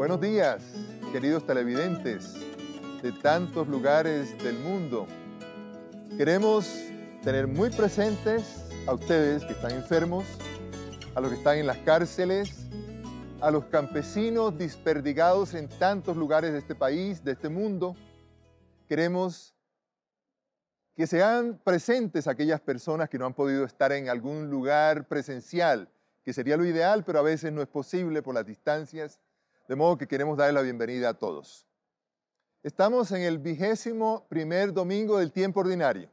Buenos días, queridos televidentes de tantos lugares del mundo. Queremos tener muy presentes a ustedes que están enfermos, a los que están en las cárceles, a los campesinos desperdigados en tantos lugares de este país, de este mundo. Queremos que sean presentes aquellas personas que no han podido estar en algún lugar presencial, que sería lo ideal, pero a veces no es posible por las distancias, de modo que queremos darle la bienvenida a todos. Estamos en el 21º domingo del tiempo ordinario.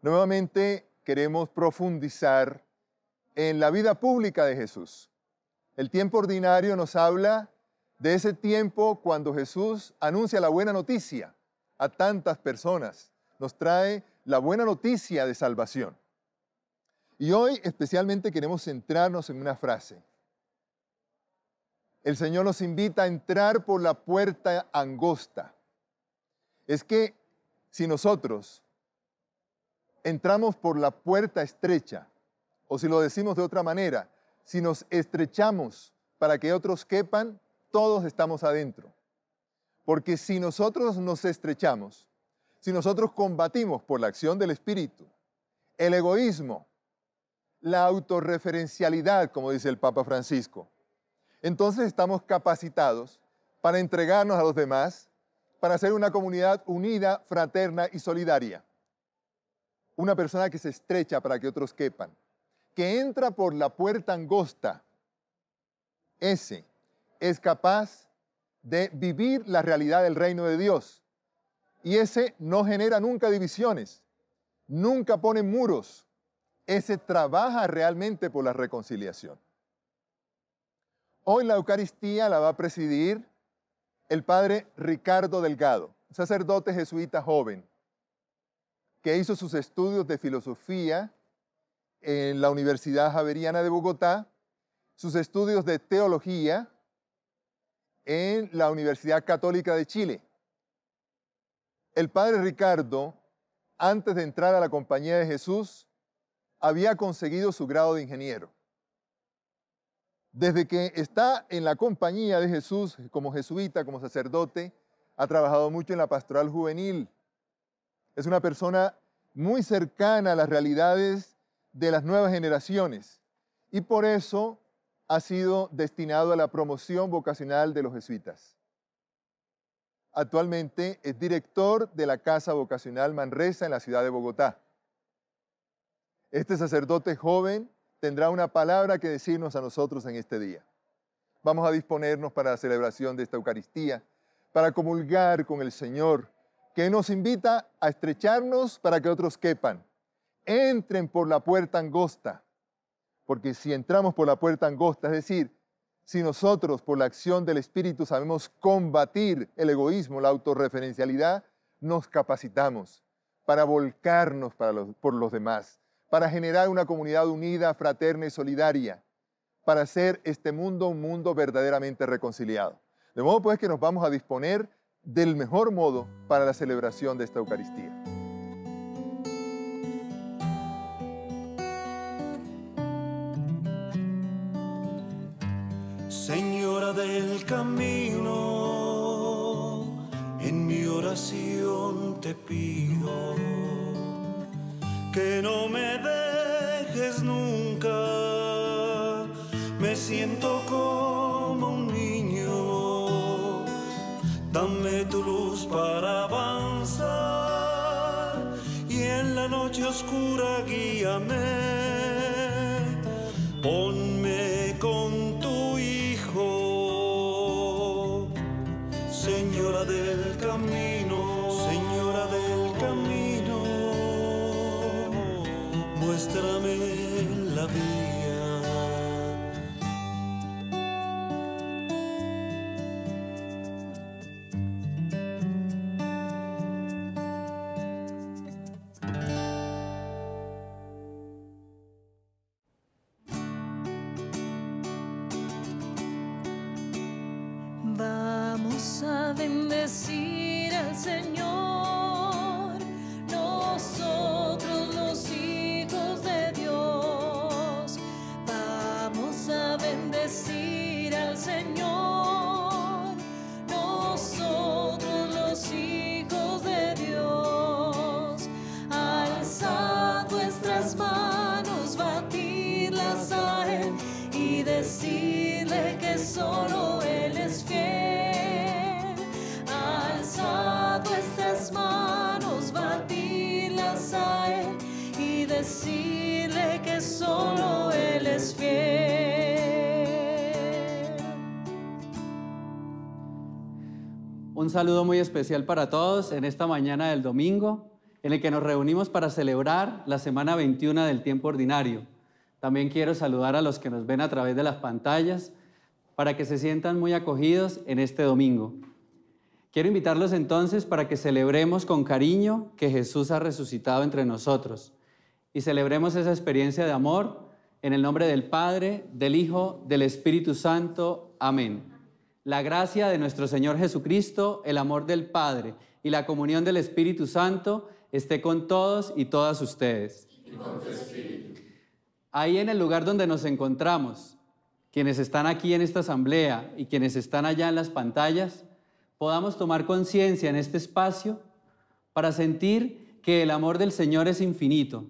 Nuevamente queremos profundizar en la vida pública de Jesús. El tiempo ordinario nos habla de ese tiempo cuando Jesús anuncia la buena noticia a tantas personas. Nos trae la buena noticia de salvación. Y hoy especialmente queremos centrarnos en una frase. El Señor nos invita a entrar por la puerta angosta. Es que si nosotros entramos por la puerta estrecha, o si lo decimos de otra manera, si nos estrechamos para que otros quepan, todos estamos adentro. Porque si nosotros nos estrechamos, si nosotros combatimos por la acción del Espíritu, el egoísmo, la autorreferencialidad, como dice el Papa Francisco, entonces estamos capacitados para entregarnos a los demás, para ser una comunidad unida, fraterna y solidaria. Una persona que se estrecha para que otros quepan, que entra por la puerta angosta, ese es capaz de vivir la realidad del reino de Dios. Y ese no genera nunca divisiones, nunca pone muros. Ese trabaja realmente por la reconciliación. Hoy la Eucaristía la va a presidir el padre Ricardo Delgado, un sacerdote jesuita joven, que hizo sus estudios de filosofía en la Universidad Javeriana de Bogotá, sus estudios de teología en la Universidad Católica de Chile. El padre Ricardo, antes de entrar a la Compañía de Jesús, había conseguido su grado de ingeniero. Desde que está en la Compañía de Jesús, como jesuita, como sacerdote, ha trabajado mucho en la pastoral juvenil. Es una persona muy cercana a las realidades de las nuevas generaciones y por eso ha sido destinado a la promoción vocacional de los jesuitas. Actualmente es director de la Casa Vocacional Manresa en la ciudad de Bogotá. Este sacerdote joven tendrá una palabra que decirnos a nosotros en este día. Vamos a disponernos para la celebración de esta Eucaristía, para comulgar con el Señor, que nos invita a estrecharnos para que otros quepan. Entren por la puerta angosta, porque si entramos por la puerta angosta, es decir, si nosotros por la acción del Espíritu sabemos combatir el egoísmo, la autorreferencialidad, nos capacitamos para volcarnos por los demás, para generar una comunidad unida, fraterna y solidaria, para hacer este mundo un mundo verdaderamente reconciliado. De modo pues que nos vamos a disponer del mejor modo para la celebración de esta Eucaristía. Señora del camino, en mi oración te pido que no me dejes nunca. Me siento como un niño, dame tu luz para avanzar y en la noche oscura guíame. Ponme con tu Hijo, Señora del camino, Señora del camino, muéstrame la vía. Vamos a bendecir al Señor, nosotros los hijos de Dios. Vamos a bendecir al Señor. decirle que solo Él es fiel. Alzado estas manos, batirlas a Él y decirle que solo Él es fiel. Un saludo muy especial para todos en esta mañana del domingo, en el que nos reunimos para celebrar la semana 21 del tiempo ordinario. También quiero saludar a los que nos ven a través de las pantallas para que se sientan muy acogidos en este domingo. Quiero invitarlos entonces para que celebremos con cariño que Jesús ha resucitado entre nosotros y celebremos esa experiencia de amor en el nombre del Padre, del Hijo, del Espíritu Santo. Amén. La gracia de nuestro Señor Jesucristo, el amor del Padre y la comunión del Espíritu Santo esté con todos y todas ustedes. Y con tu espíritu. Ahí en el lugar donde nos encontramos, quienes están aquí en esta asamblea y quienes están allá en las pantallas, podamos tomar conciencia en este espacio para sentir que el amor del Señor es infinito,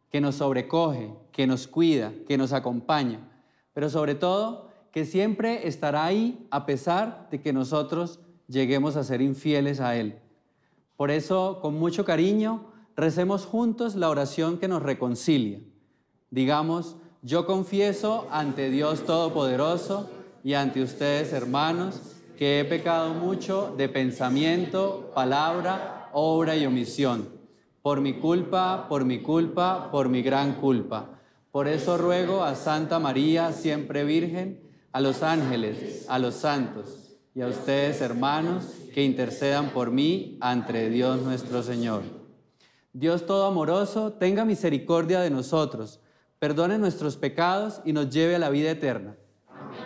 que nos sobrecoge, que nos cuida, que nos acompaña, pero sobre todo que siempre estará ahí a pesar de que nosotros lleguemos a ser infieles a Él. Por eso, con mucho cariño, recemos juntos la oración que nos reconcilia. Digamos: yo confieso ante Dios Todopoderoso y ante ustedes, hermanos, que he pecado mucho de pensamiento, palabra, obra y omisión. Por mi culpa, por mi gran culpa. Por eso ruego a Santa María, siempre Virgen, a los ángeles, a los santos y a ustedes, hermanos, que intercedan por mí ante Dios nuestro Señor. Dios todo amoroso, tenga misericordia de nosotros, perdone nuestros pecados y nos lleve a la vida eterna. Amén.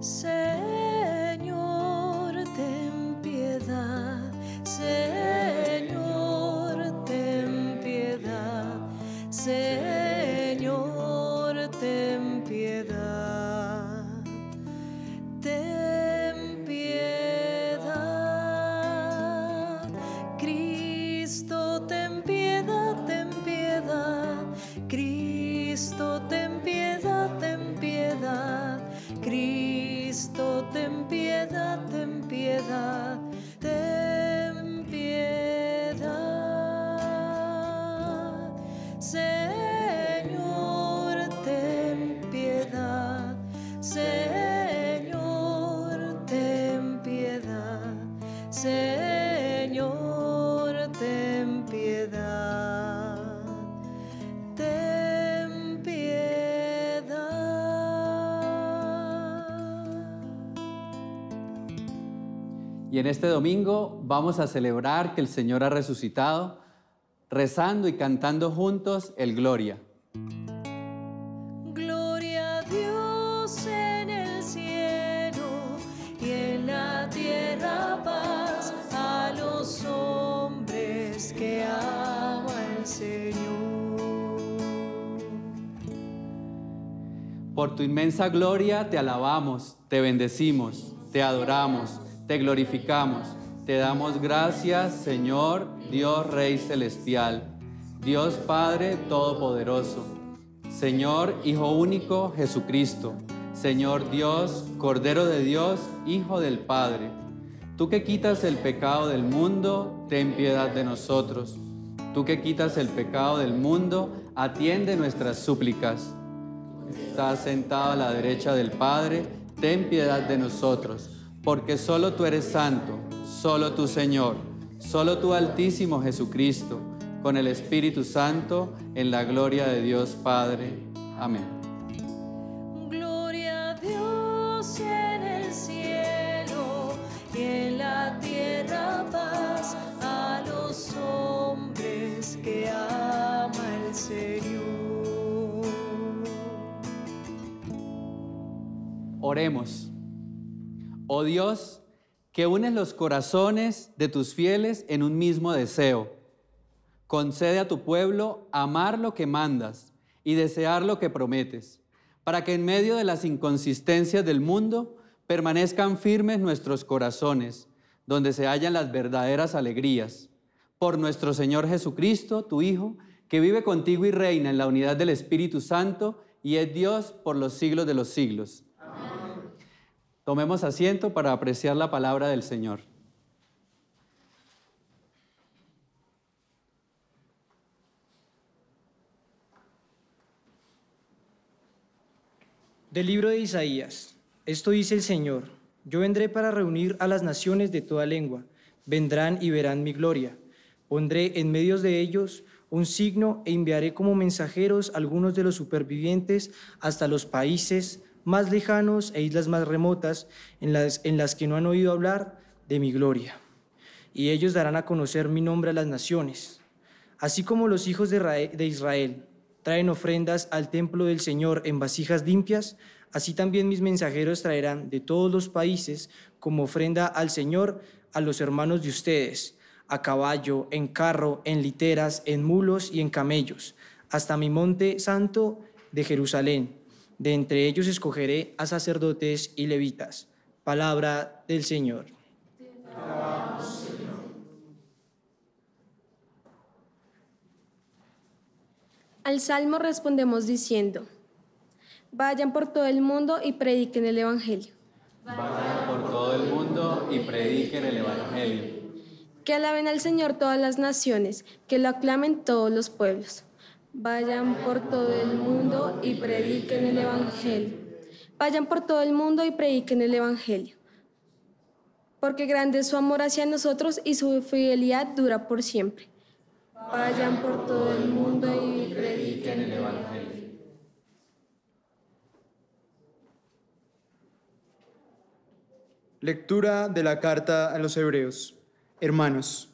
Señor, ten piedad. Señor, ten piedad. Señor, ten piedad. Ten piedad. Cristo, ten piedad, ten piedad. Cristo, ten piedad, ten piedad. Cristo, ten piedad, ten piedad. Ten piedad. Señor, ten piedad. Señor, ten piedad. Señor, ten piedad. Ten piedad. Y en este domingo vamos a celebrar que el Señor ha resucitado, rezando y cantando juntos el Gloria. Gloria a Dios en el cielo y en la tierra paz a los hombres que ama el Señor. Por tu inmensa gloria te alabamos, te bendecimos, te adoramos, te glorificamos. Te damos gracias, Señor, Dios Rey Celestial, Dios Padre Todopoderoso, Señor Hijo Único Jesucristo, Señor Dios, Cordero de Dios, Hijo del Padre. Tú que quitas el pecado del mundo, ten piedad de nosotros. Tú que quitas el pecado del mundo, atiende nuestras súplicas. Estás sentado a la derecha del Padre, ten piedad de nosotros, porque solo tú eres santo, solo tú, Señor, solo tú, Altísimo Jesucristo, con el Espíritu Santo, en la gloria de Dios Padre. Amén. Gloria a Dios en el cielo y en la tierra paz a los hombres que ama el Señor. Oremos. Oh Dios, que unes los corazones de tus fieles en un mismo deseo, concede a tu pueblo amar lo que mandas y desear lo que prometes, para que en medio de las inconsistencias del mundo permanezcan firmes nuestros corazones, donde se hallan las verdaderas alegrías. Por nuestro Señor Jesucristo, tu Hijo, que vive contigo y reina en la unidad del Espíritu Santo y es Dios por los siglos de los siglos. Amén. Tomemos asiento para apreciar la palabra del Señor. Del libro de Isaías. Esto dice el Señor: yo vendré para reunir a las naciones de toda lengua. Vendrán y verán mi gloria. Pondré en medio de ellos un signo e enviaré como mensajeros algunos de los supervivientes hasta los países más lejanos e islas más remotas en las que no han oído hablar de mi gloria. Y ellos darán a conocer mi nombre a las naciones. Así como los hijos de Israel traen ofrendas al templo del Señor en vasijas limpias, así también mis mensajeros traerán de todos los países como ofrenda al Señor a los hermanos de ustedes, a caballo, en carro, en literas, en mulos y en camellos, hasta mi monte santo de Jerusalén. De entre ellos escogeré a sacerdotes y levitas. Palabra del Señor. Al Salmo respondemos diciendo: vayan por todo el mundo y prediquen el Evangelio. Vayan por todo el mundo y prediquen el Evangelio. Que alaben al Señor todas las naciones, que lo aclamen todos los pueblos. Vayan por todo el mundo y prediquen el Evangelio. Vayan por todo el mundo y prediquen el Evangelio. Porque grande es su amor hacia nosotros y su fidelidad dura por siempre. Vayan por todo el mundo y prediquen el Evangelio. Lectura de la carta a los Hebreos. Hermanos,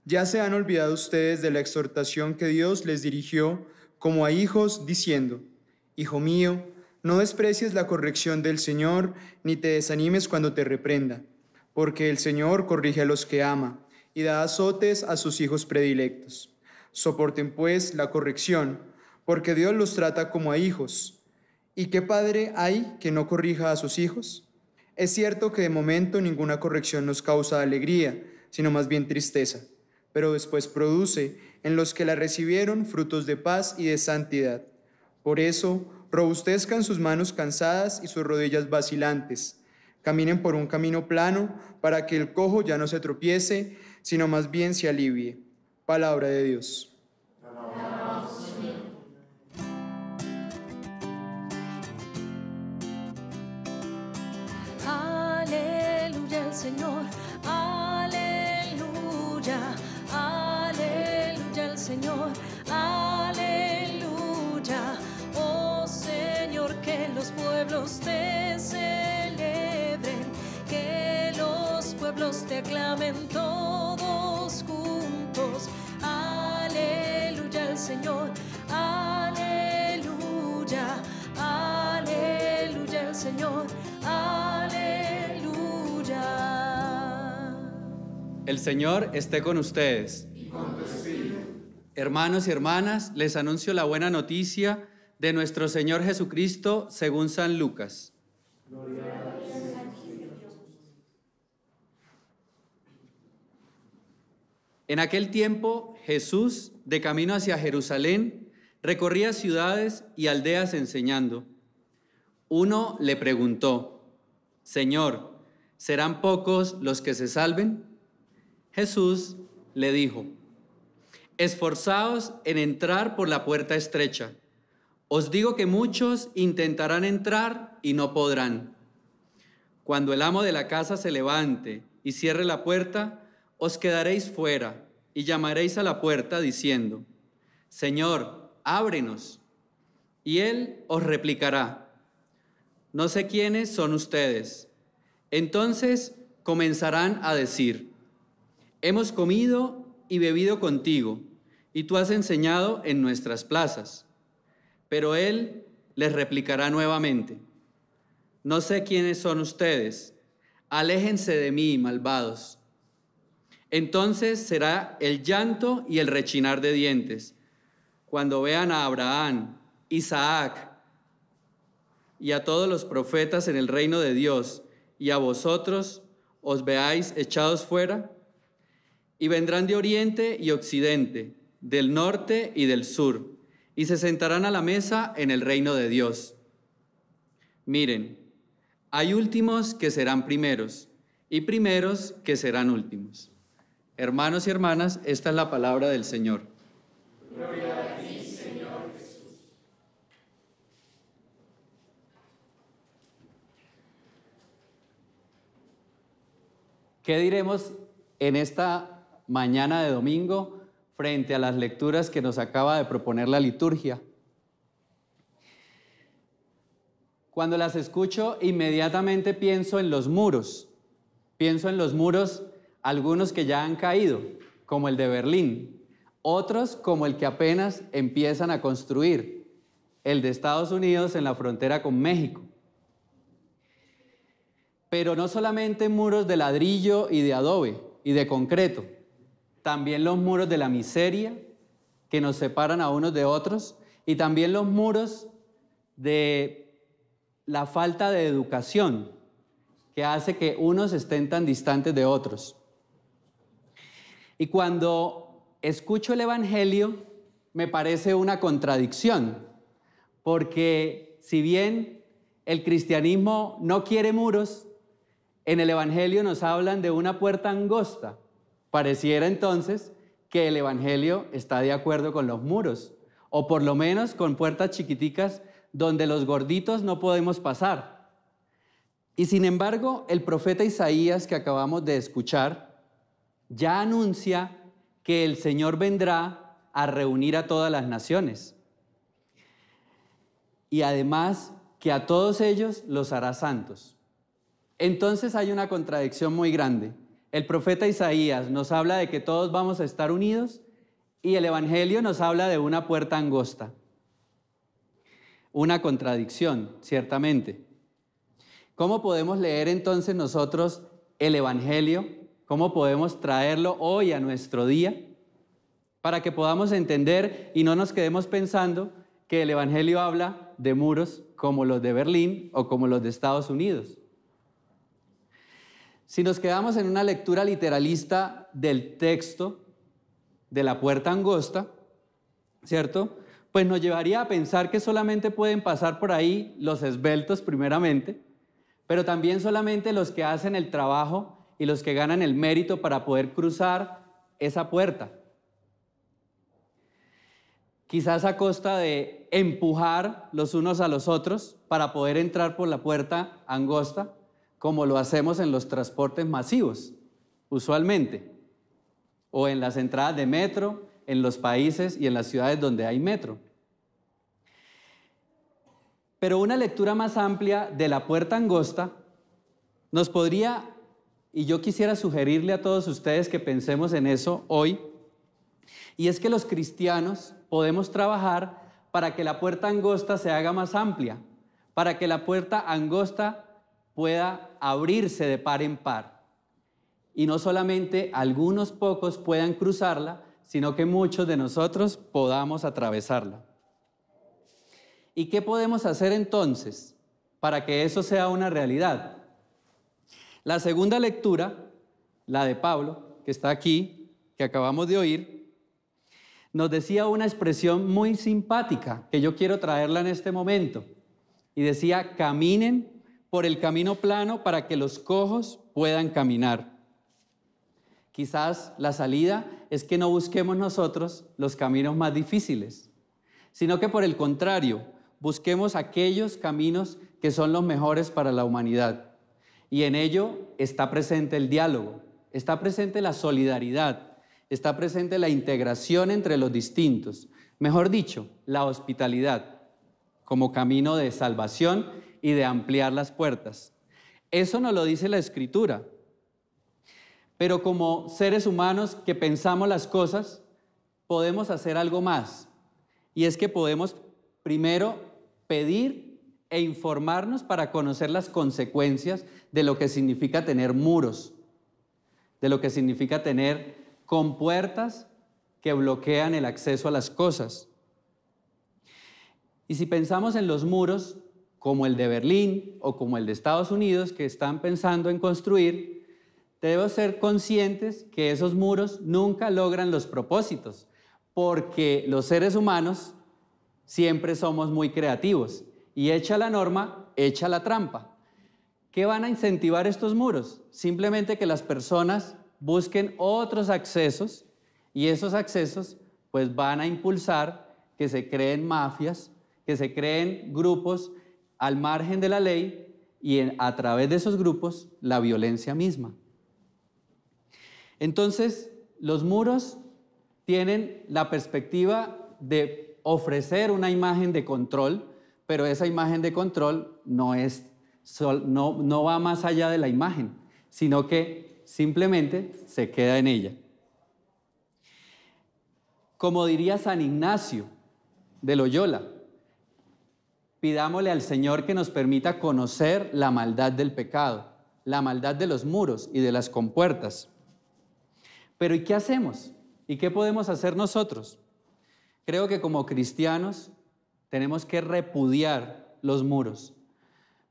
ya se han olvidado ustedes de la exhortación que Dios les dirigió como a hijos, diciendo: Hijo mío, no desprecies la corrección del Señor, ni te desanimes cuando te reprenda, porque el Señor corrige a los que ama y da azotes a sus hijos predilectos. Soporten pues la corrección, porque Dios los trata como a hijos. ¿Y qué padre hay que no corrija a sus hijos? Es cierto que de momento ninguna corrección nos causa alegría, sino más bien tristeza, pero después produce en los que la recibieron frutos de paz y de santidad. Por eso, robustezcan sus manos cansadas y sus rodillas vacilantes. Caminen por un camino plano para que el cojo ya no se tropiece, sino más bien se alivie. Palabra de Dios. Aleluya al Señor, aleluya, aleluya al Señor, aleluya. Oh Señor, que los pueblos te celebren, que los pueblos te aclamen todos juntos. Aleluya al Señor, aleluya, aleluya al Señor, aleluya. El Señor esté con ustedes. Y con tu espíritu. Hermanos y hermanas, les anuncio la buena noticia de nuestro Señor Jesucristo según San Lucas. Gloria a Dios. En aquel tiempo, Jesús, de camino hacia Jerusalén, recorría ciudades y aldeas enseñando. Uno le preguntó: Señor, ¿serán pocos los que se salven? Jesús le dijo: esforzaos en entrar por la puerta estrecha. Os digo que muchos intentarán entrar y no podrán. Cuando el amo de la casa se levante y cierre la puerta, os quedaréis fuera y llamaréis a la puerta diciendo: Señor, ábrenos. Y él os replicará: no sé quiénes son ustedes. Entonces comenzarán a decir: hemos comido y bebido contigo, y tú has enseñado en nuestras plazas. Pero él les replicará nuevamente: no sé quiénes son ustedes, aléjense de mí, malvados. Entonces será el llanto y el rechinar de dientes, cuando vean a Abraham, Isaac y a todos los profetas en el reino de Dios, y a vosotros os veáis echados fuera. Y vendrán de oriente y occidente, del norte y del sur, y se sentarán a la mesa en el reino de Dios. Miren, hay últimos que serán primeros, y primeros que serán últimos. Hermanos y hermanas, esta es la palabra del Señor. Gloria a ti, Señor Jesús. ¿Qué diremos en esta mañana de domingo frente a las lecturas que nos acaba de proponer la liturgia? Cuando las escucho, inmediatamente pienso en los muros. Pienso en los muros, algunos que ya han caído, como el de Berlín, otros como el que apenas empiezan a construir, el de Estados Unidos en la frontera con México. Pero no solamente muros de ladrillo y de adobe y de concreto, también los muros de la miseria que nos separan a unos de otros, y también los muros de la falta de educación que hace que unos estén tan distantes de otros. Y cuando escucho el Evangelio, me parece una contradicción, porque si bien el cristianismo no quiere muros, en el Evangelio nos hablan de una puerta angosta. Pareciera entonces que el Evangelio está de acuerdo con los muros, o por lo menos con puertas chiquiticas donde los gorditos no podemos pasar. Y sin embargo, el profeta Isaías que acabamos de escuchar ya anuncia que el Señor vendrá a reunir a todas las naciones. Y además que a todos ellos los hará santos. Entonces hay una contradicción muy grande. El profeta Isaías nos habla de que todos vamos a estar unidos y el Evangelio nos habla de una puerta angosta. Una contradicción, ciertamente. ¿Cómo podemos leer entonces nosotros el Evangelio? ¿Cómo podemos traerlo hoy a nuestro día? Para que podamos entender y no nos quedemos pensando que el Evangelio habla de muros como los de Berlín o como los de Estados Unidos. Si nos quedamos en una lectura literalista del texto de la puerta angosta, ¿cierto?, pues nos llevaría a pensar que solamente pueden pasar por ahí los esbeltos primeramente, pero también solamente los que hacen el trabajo y los que ganan el mérito para poder cruzar esa puerta. Quizás a costa de empujar los unos a los otros para poder entrar por la puerta angosta, como lo hacemos en los transportes masivos, usualmente, o en las entradas de metro, en los países y en las ciudades donde hay metro. Pero una lectura más amplia de la puerta angosta nos podría, y yo quisiera sugerirle a todos ustedes que pensemos en eso hoy, y es que los cristianos podemos trabajar para que la puerta angosta se haga más amplia, para que la puerta angosta pueda abrirse de par en par, y no solamente algunos pocos puedan cruzarla, sino que muchos de nosotros podamos atravesarla. ¿Y qué podemos hacer entonces para que eso sea una realidad? La segunda lectura, la de Pablo, que está aquí, que acabamos de oír, nos decía una expresión muy simpática, que yo quiero traerla en este momento, y decía: caminen por el camino plano para que los cojos puedan caminar. Quizás la salida es que no busquemos nosotros los caminos más difíciles, sino que por el contrario, busquemos aquellos caminos que son los mejores para la humanidad. Y en ello está presente el diálogo, está presente la solidaridad, está presente la integración entre los distintos, mejor dicho, la hospitalidad, como camino de salvación y de ampliar las puertas. Eso nos lo dice la Escritura. Pero como seres humanos que pensamos las cosas, podemos hacer algo más. Y es que podemos primero pedir e informarnos para conocer las consecuencias de lo que significa tener muros, de lo que significa tener compuertas que bloquean el acceso a las cosas. Y si pensamos en los muros, como el de Berlín o como el de Estados Unidos, que están pensando en construir, debemos ser conscientes que esos muros nunca logran los propósitos, porque los seres humanos siempre somos muy creativos y hecha la norma, hecha la trampa. ¿Qué van a incentivar estos muros? Simplemente que las personas busquen otros accesos y esos accesos pues van a impulsar que se creen mafias, que se creen grupos al margen de la ley y a través de esos grupos la violencia misma. Entonces, los muros tienen la perspectiva de ofrecer una imagen de control, pero esa imagen de control no va más allá de la imagen, sino que simplemente se queda en ella. Como diría San Ignacio de Loyola, pidámosle al Señor que nos permita conocer la maldad del pecado, la maldad de los muros y de las compuertas. Pero ¿y qué hacemos? ¿Y qué podemos hacer nosotros? Creo que como cristianos tenemos que repudiar los muros,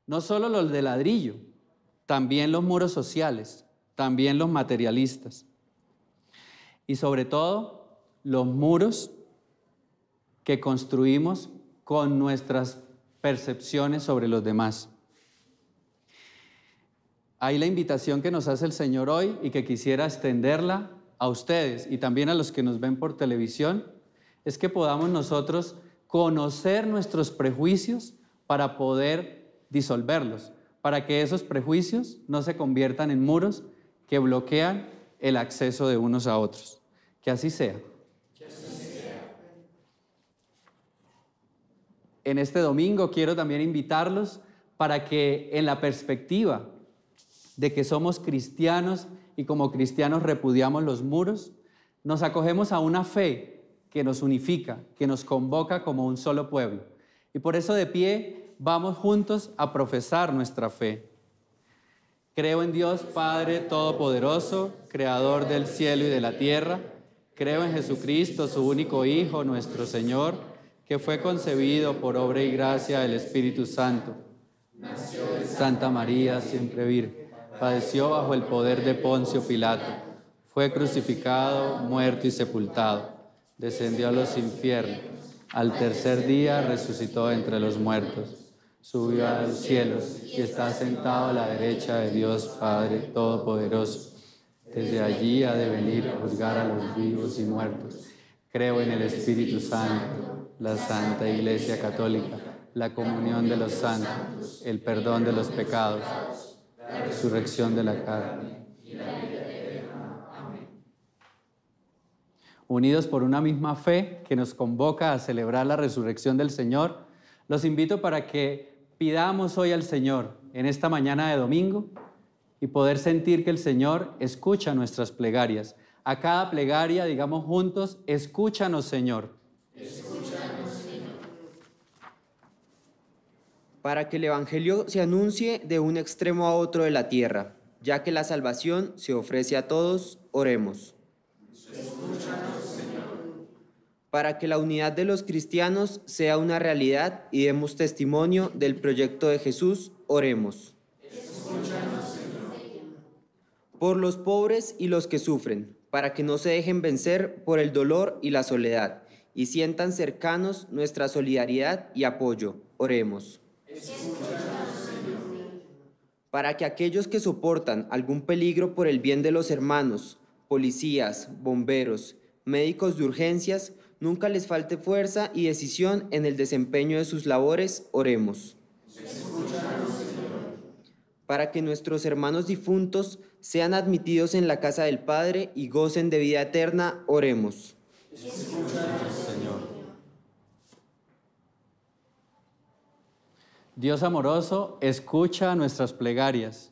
no solo los de ladrillo, también los muros sociales, también los materialistas y sobre todo los muros que construimos con nuestras percepciones sobre los demás. Hay la invitación que nos hace el Señor hoy y que quisiera extenderla a ustedes y también a los que nos ven por televisión, es que podamos nosotros conocer nuestros prejuicios para poder disolverlos, para que esos prejuicios no se conviertan en muros que bloquean el acceso de unos a otros. Que así sea. En este domingo quiero también invitarlos para que en la perspectiva de que somos cristianos y como cristianos repudiamos los muros, nos acogemos a una fe que nos unifica, que nos convoca como un solo pueblo. Y por eso de pie vamos juntos a profesar nuestra fe. Creo en Dios Padre Todopoderoso, Creador del cielo y de la tierra. Creo en Jesucristo, su único Hijo, nuestro Señor, que fue concebido por obra y gracia del Espíritu Santo. Nació de Santa María, siempre virgen. Padeció bajo el poder de Poncio Pilato. Fue crucificado, muerto y sepultado. Descendió a los infiernos. Al tercer día resucitó entre los muertos. Subió a los cielos y está sentado a la derecha de Dios Padre Todopoderoso. Desde allí ha de venir a juzgar a los vivos y muertos. Creo en el Espíritu Santo, la Santa Iglesia Católica, la comunión de los santos, el perdón de los pecados, la resurrección de la carne y la vida eterna. Amén. Unidos por una misma fe que nos convoca a celebrar la resurrección del Señor, los invito para que pidamos hoy al Señor en esta mañana de domingo y poder sentir que el Señor escucha nuestras plegarias. A cada plegaria digamos juntos, escúchanos, Señor. Escúchanos, Señor. Para que el Evangelio se anuncie de un extremo a otro de la tierra, ya que la salvación se ofrece a todos, oremos. Escúchanos, Señor. Para que la unidad de los cristianos sea una realidad y demos testimonio del proyecto de Jesús, oremos. Escúchanos, Señor. Por los pobres y los que sufren, para que no se dejen vencer por el dolor y la soledad, y sientan cercanos nuestra solidaridad y apoyo, oremos. Escúchanos, Señor. Para que aquellos que soportan algún peligro por el bien de los hermanos, policías, bomberos, médicos de urgencias, nunca les falte fuerza y decisión en el desempeño de sus labores, oremos. Escúchanos, Señor. Para que nuestros hermanos difuntos sean admitidos en la casa del Padre y gocen de vida eterna, oremos. Escúchanos, Señor. Dios amoroso, escucha nuestras plegarias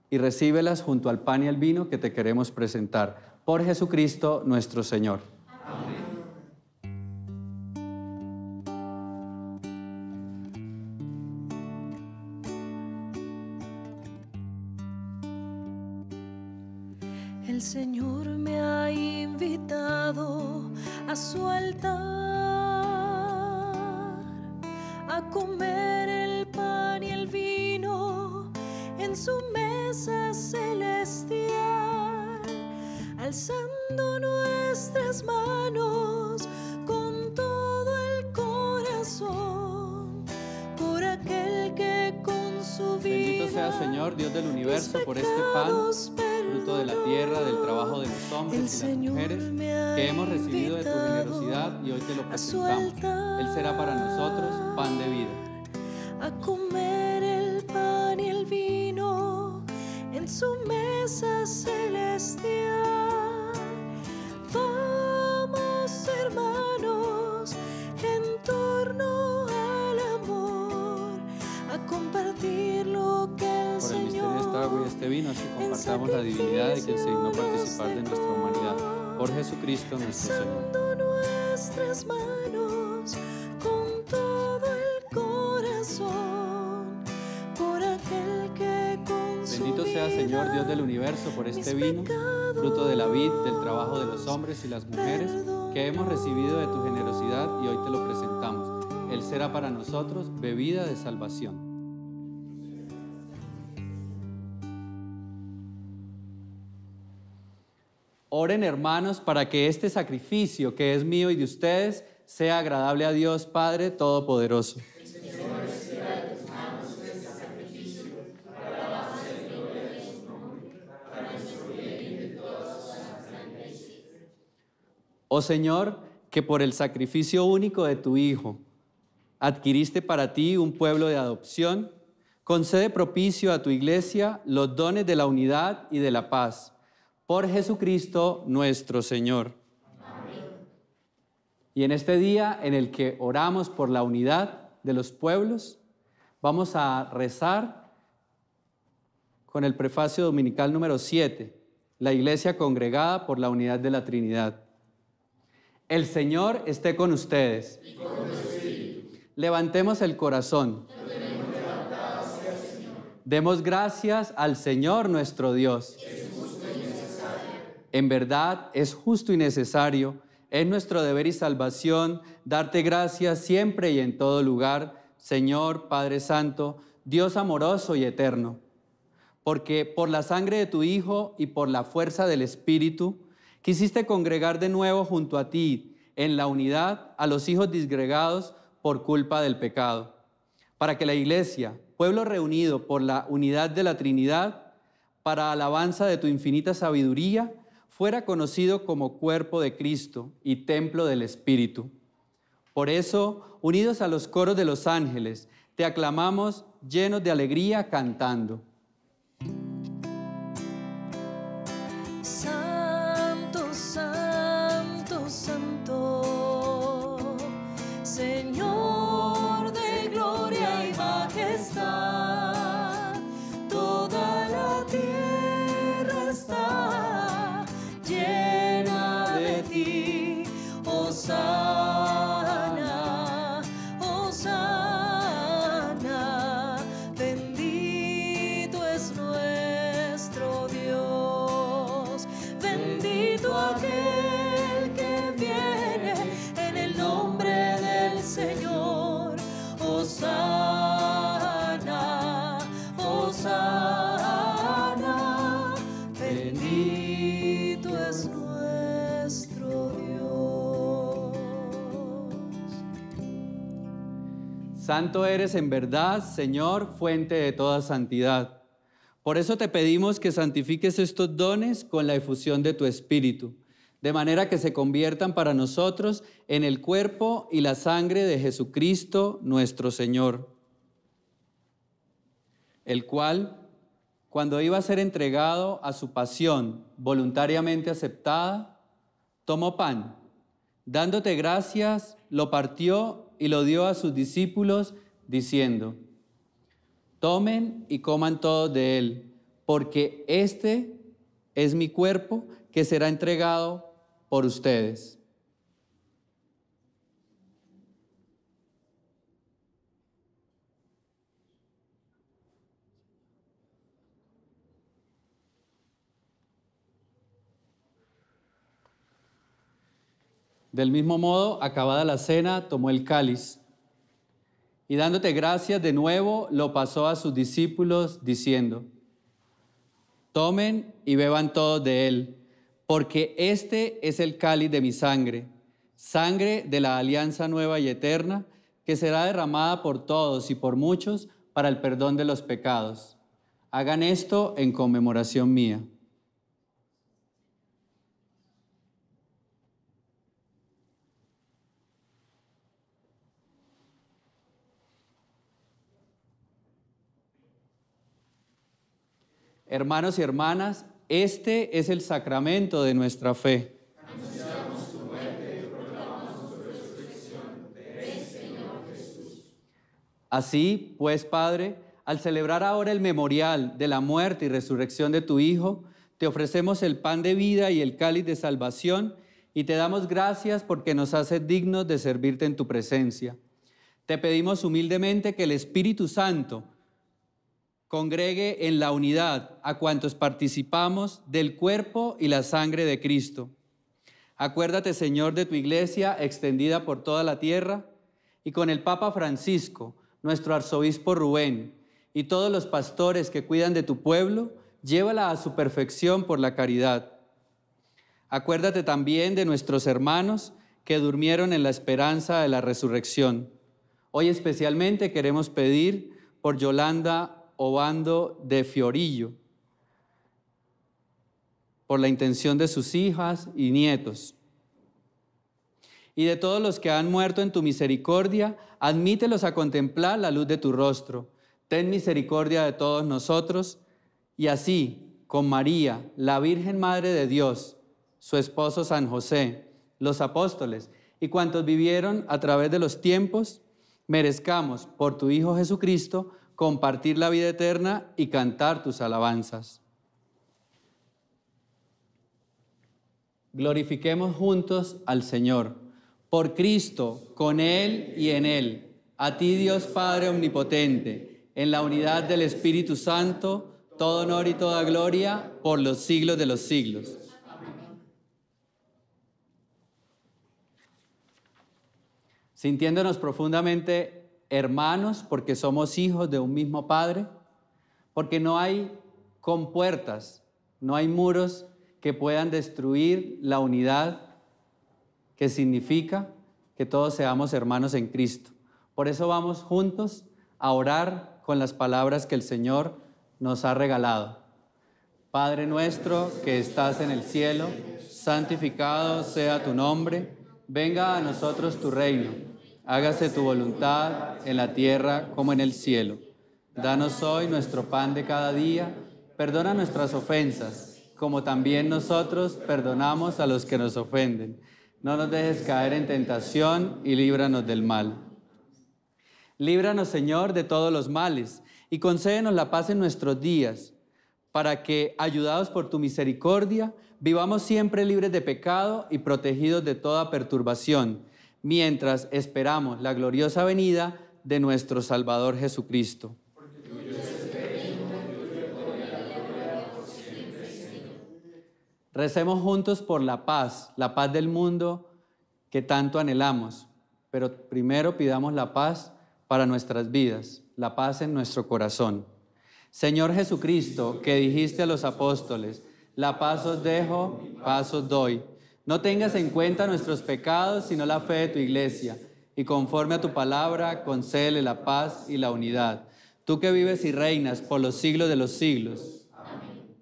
y recíbelas junto al pan y al vino que te queremos presentar. Por Jesucristo nuestro Señor. Amén. El Señor me ha invitado a su altar, a comer el pan y el vino en su mesa celestial, alzando nuestras manos sea, Señor, Dios del universo, por este pan, fruto de la tierra, del trabajo de los hombres y las mujeres, que hemos recibido de tu generosidad y hoy te lo presentamos. Él será para nosotros pan de vida. A comer el pan y el vino en su mesa celestial. Vamos, hermanos, en torno al amor, a compartir lo que el Por el misterio de Señor esta agua y este vino, así compartamos la divinidad de quien se dignó participar de nuestra humanidad. Por Jesucristo nuestro Señor. alzando nuestras manos con todo el corazón, por aquel que con su Bendito sea, Señor, Dios del universo, por este vino, fruto de la vid, del trabajo de los hombres y las mujeres, que hemos recibido de tu generosidad y hoy te lo presentamos. Él será para nosotros bebida de salvación. Oren, hermanos, para que este sacrificio que es mío y de ustedes sea agradable a Dios Padre Todopoderoso. Oh Señor, que por el sacrificio único de tu Hijo adquiriste para ti un pueblo de adopción, concede propicio a tu iglesia los dones de la unidad y de la paz. Por Jesucristo nuestro Señor. Amén. Y en este día en el que oramos por la unidad de los pueblos, vamos a rezar con el prefacio dominical número 7, la Iglesia congregada por la unidad de la Trinidad. El Señor esté con ustedes. Y con tu espíritu. Levantemos el corazón. Lo tenemos levantado hacia el Señor. Demos gracias al Señor nuestro Dios. Es justo y necesario. En verdad es justo y necesario. Es nuestro deber y salvación darte gracias siempre y en todo lugar, Señor Padre Santo, Dios amoroso y eterno. Porque por la sangre de tu Hijo y por la fuerza del Espíritu, quisiste congregar de nuevo junto a ti en la unidad a los hijos disgregados por culpa del pecado, para que la Iglesia, pueblo reunido por la unidad de la Trinidad, para alabanza de tu infinita sabiduría, fuera conocido como cuerpo de Cristo y templo del Espíritu. Por eso, unidos a los coros de los ángeles, te aclamamos llenos de alegría cantando. Señor de gloria y majestad, toda la tierra está llena de ti. Hosana, hosana, bendito es nuestro Dios, bendito aquel que viene en el nombre del Señor. Hosana, hosana, bendito es nuestro Dios. Santo eres en verdad, Señor, fuente de toda santidad. Por eso te pedimos que santifiques estos dones con la efusión de tu Espíritu, de manera que se conviertan para nosotros en el cuerpo y la sangre de Jesucristo nuestro Señor, el cual, cuando iba a ser entregado a su pasión voluntariamente aceptada, tomó pan, dándote gracias, lo partió y lo dio a sus discípulos, diciendo: tomen y coman todos de él, porque este es mi cuerpo que será entregado por ustedes. Del mismo modo, acabada la cena, tomó el cáliz y dándote gracias de nuevo, lo pasó a sus discípulos diciendo: tomen y beban todos de él, porque este es el cáliz de mi sangre, sangre de la alianza nueva y eterna, que será derramada por todos y por muchos para el perdón de los pecados. Hagan esto en conmemoración mía. Hermanos y hermanas, este es el sacramento de nuestra fe. Anunciamos tu muerte y proclamamos tu resurrección. Ven, Señor Jesús. Así, pues, Padre, al celebrar ahora el memorial de la muerte y resurrección de tu Hijo, te ofrecemos el pan de vida y el cáliz de salvación y te damos gracias porque nos haces dignos de servirte en tu presencia. Te pedimos humildemente que el Espíritu Santo congregue en la unidad a cuantos participamos del cuerpo y la sangre de Cristo. Acuérdate, Señor, de tu iglesia extendida por toda la tierra y con el Papa Francisco, nuestro arzobispo Rubén y todos los pastores que cuidan de tu pueblo, llévala a su perfección por la caridad. Acuérdate también de nuestros hermanos que durmieron en la esperanza de la resurrección. Hoy especialmente queremos pedir por Yolanda Obando de Fiorillo, por la intención de sus hijas y nietos. Y de todos los que han muerto en tu misericordia, admítelos a contemplar la luz de tu rostro. Ten misericordia de todos nosotros, y así, con María, la Virgen Madre de Dios, su esposo San José, los apóstoles y cuantos vivieron a través de los tiempos, merezcamos, por tu Hijo Jesucristo, compartir la vida eterna y cantar tus alabanzas. Glorifiquemos juntos al Señor. Por Cristo, con Él y en Él, a ti Dios Padre Omnipotente, en la unidad del Espíritu Santo, todo honor y toda gloria por los siglos de los siglos. Amén. Sintiéndonos profundamente hermanos, porque somos hijos de un mismo Padre, porque no hay compuertas, no hay muros que puedan destruir la unidad que significa que todos seamos hermanos en Cristo. Por eso vamos juntos a orar con las palabras que el Señor nos ha regalado. Padre nuestro que estás en el cielo, santificado sea tu nombre, venga a nosotros tu reino. Hágase tu voluntad en la tierra como en el cielo. Danos hoy nuestro pan de cada día. Perdona nuestras ofensas, como también nosotros perdonamos a los que nos ofenden. No nos dejes caer en tentación y líbranos del mal. Líbranos, Señor, de todos los males y concédenos la paz en nuestros días, para que, ayudados por tu misericordia, vivamos siempre libres de pecado y protegidos de toda perturbación, mientras esperamos la gloriosa venida de nuestro Salvador Jesucristo. Recemos juntos por la paz del mundo que tanto anhelamos, pero primero pidamos la paz para nuestras vidas, la paz en nuestro corazón. Señor Jesucristo, que dijiste a los apóstoles, la paz os dejo, paz os doy. No tengas en cuenta nuestros pecados, sino la fe de tu iglesia, y conforme a tu palabra, concédele la paz y la unidad. Tú que vives y reinas por los siglos de los siglos. Amén.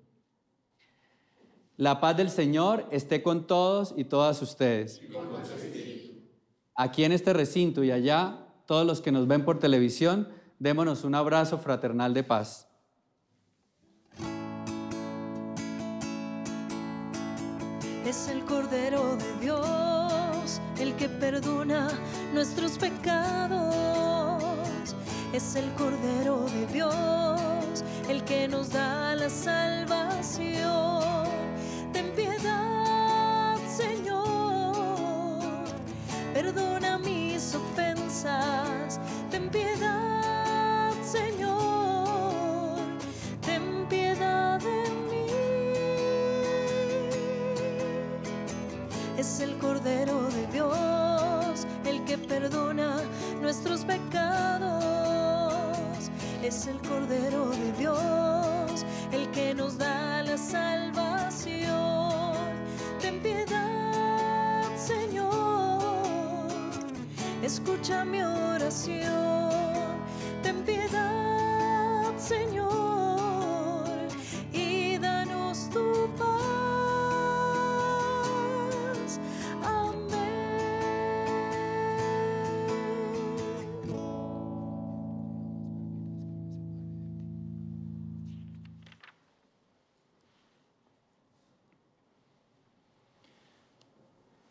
La paz del Señor esté con todos y todas ustedes. Y con tu espíritu. Aquí en este recinto y allá, todos los que nos ven por televisión, démonos un abrazo fraternal de paz. Es el Cordero de Dios, el que perdona nuestros pecados. Es el Cordero de Dios, el que nos da la salvación. Ten piedad, Señor, perdona mis ofensas. Ten piedad, Señor, ten piedad de mí. Es el Cordero de Dios, el que perdona nuestros pecados. Es el Cordero de Dios, el que nos da la salvación. Ten piedad, Señor, escucha mi oración. Ten piedad, Señor,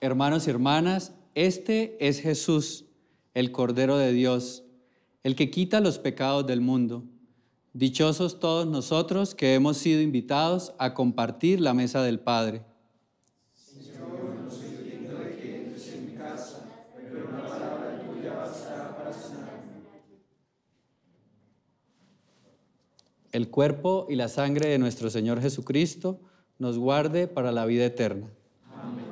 Hermanos y hermanas, este es Jesús, el Cordero de Dios, el que quita los pecados del mundo. Dichosos todos nosotros que hemos sido invitados a compartir la mesa del Padre. Señor, no soy digno de que entres en mi casa, pero una palabra tuya bastará para sanarme. El cuerpo y la sangre de nuestro Señor Jesucristo nos guarde para la vida eterna. Amén.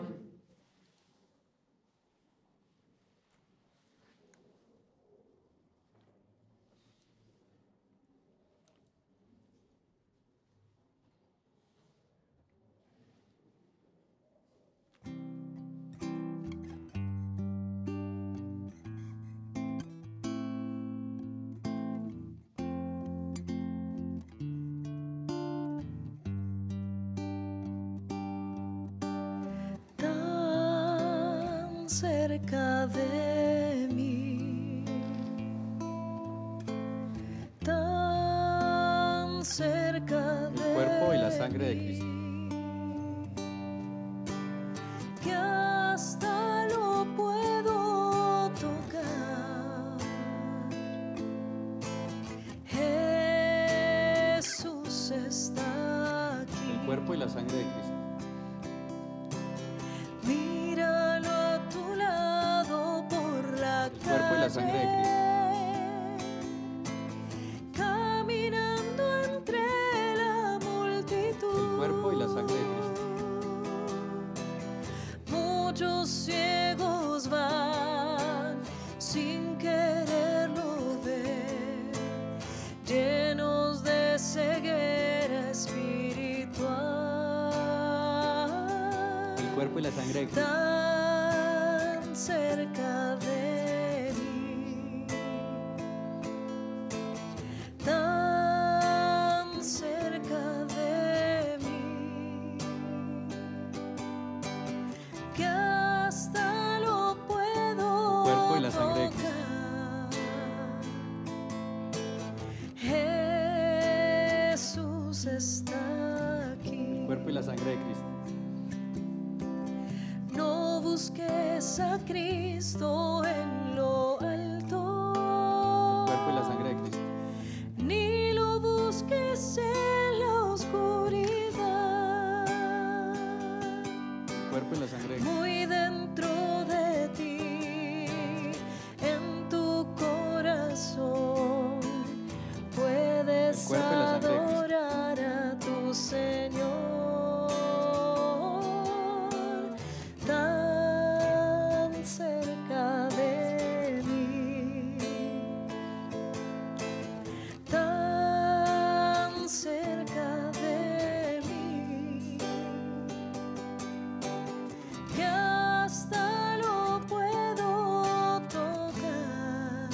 Tan cerca de mí, tan cerca de El cuerpo y la sangre de Cristo. que hasta lo puedo tocar. Jesús está aquí. El cuerpo y la sangre de Cristo. Míralo a tu lado por la calle. El cuerpo y la sangre de Cristo. Caminando entre la multitud. El cuerpo y la sangre de Cristo. Muchos ciegos van sin quererlo ver, llenos de ceguera espiritual. El cuerpo y la sangre de Cristo. Tan cerca de mí, tan cerca de mí, que hasta lo puedo El cuerpo y la sangre de Cristo. tocar. Jesús está aquí. El cuerpo y la sangre de Cristo. No busques a Cristo en lo alto, El cuerpo y la sangre de Cristo. ni lo busques en la oscuridad. El cuerpo y la sangre de Cristo. Muy dentro de ti, en tu corazón, puedes El cuerpo y la sangre de Cristo. adorar a tu Señor. Tan cerca de mí, tan cerca de mí, que hasta lo puedo tocar.